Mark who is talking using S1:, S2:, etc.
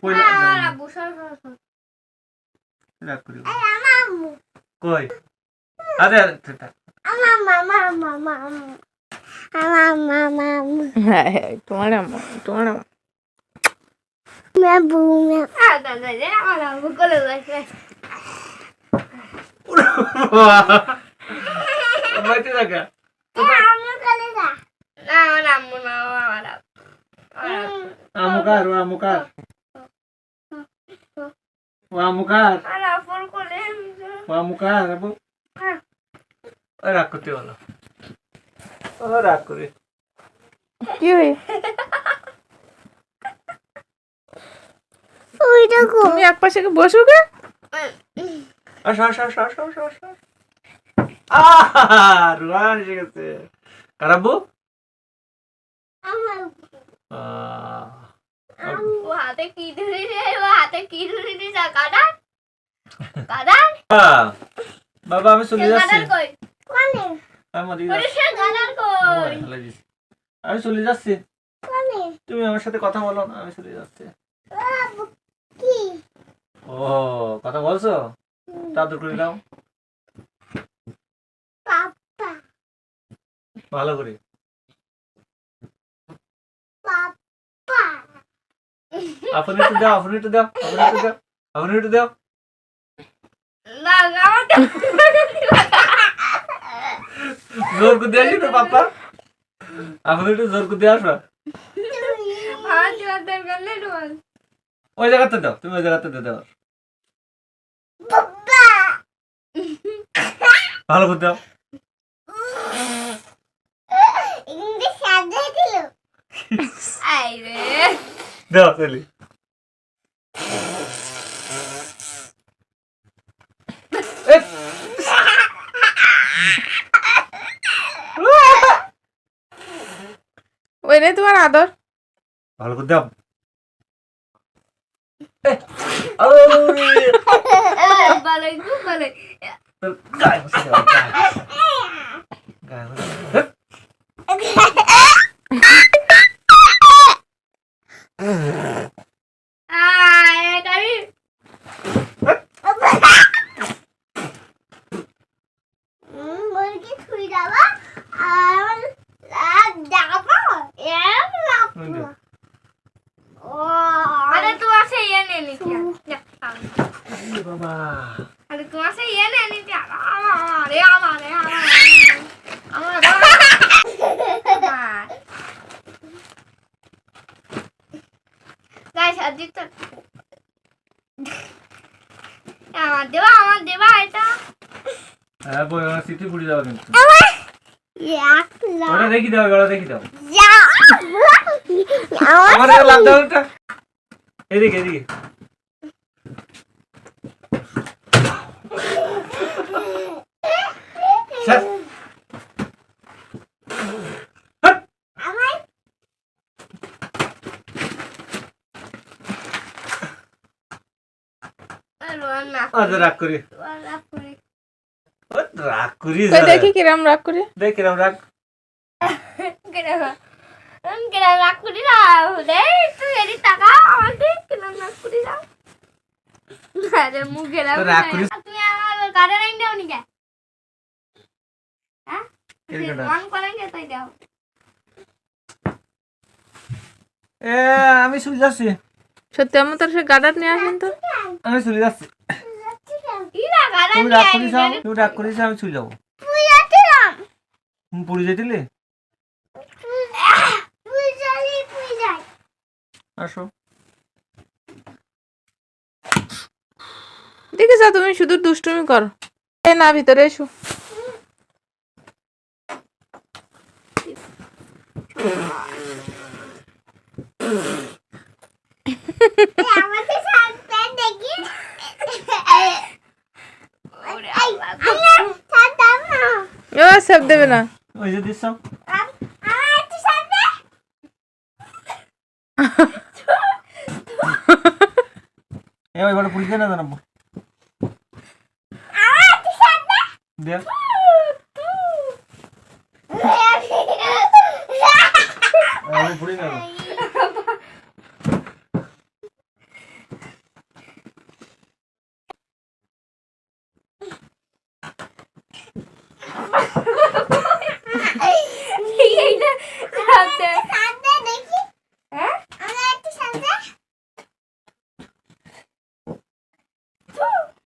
S1: কই
S2: আব্বু সর
S1: রাগ করি
S2: আম্মু
S1: কই আরে
S3: হ্যাঁ তোমার আম্মু
S2: আমার আব্বু কোলে বসে
S1: মাইতে লাগা
S2: আম্মু কোলে যা না আমার আম্মু না আমার
S1: আমুকার ও আমুকার
S2: আর আব্বুর কোলে
S1: ও আমুকার আবু রাগ করতে বলো রাগ করে
S3: কি হই তুমি এক পাশে বসো গে
S1: রুয়ান এসে গেছে কারাবু
S2: ও হাতে কি ধরে দিছা কাদার
S1: বাবা আমি চলে যাচ্ছি
S2: কোনে
S1: আমি চলে যাচ্ছি তুমি আমার সাথে কথা বলো না আমি চলে যাচ্ছি ও কথা বলছো তাদের করে দাও ভালো করে আপনি একটু দাও
S2: না
S1: জোর করে দিয়ে আসি তো পাপা আপনি একটু জোর করে দিয়ে আসবা ওই জায়গাতে দাও তুমি ওই জায়গাতে দাও ভালো করে দাও দাও চলি
S3: ওই রে তোমার আদর
S1: ভালো করে দাও গায়ে বসে দাও গায়ে বসে বাবা
S2: अरे तुम्हारे से ये नहीं प्यारा अरे गाइस अजीत আমার দেবা এটা
S1: হ্যাঁ বই আমার সিটি পুড়ে যাবে কিন্তু
S2: এক
S1: ওটা দেখি দাও
S2: যা
S1: আমার লাভ দাও এটা এদিকে স্যার রাগ করি
S3: দেখি কিরম রাগ করে
S1: রাগ
S2: রাগ করি না তুই এদিক টাকা আমাকে কিরম রাগ করি না আরে মুখে
S1: রাগ করি
S2: তুমি আমার গাড়ি রাইন দাও নি কে হ্যাঁ মন করেন কে তাই দাও
S1: আমি চলে যাচ্ছি
S3: সত্যি আমার তোর সে গার্ডার নিয়ে আসেন তো
S1: আমি চলে যাচ্ছি তুমি রাগ করিস আমি চলে যাবো পুড়ে যেতিলে আসো
S3: দেখেছ তুমি শুধু দুষ্টুমি করো না ভিতরে এসো সব দেবে না
S1: ওই যে দিস এবার পুড়িতে না জানাবো দেখ পুড়ি না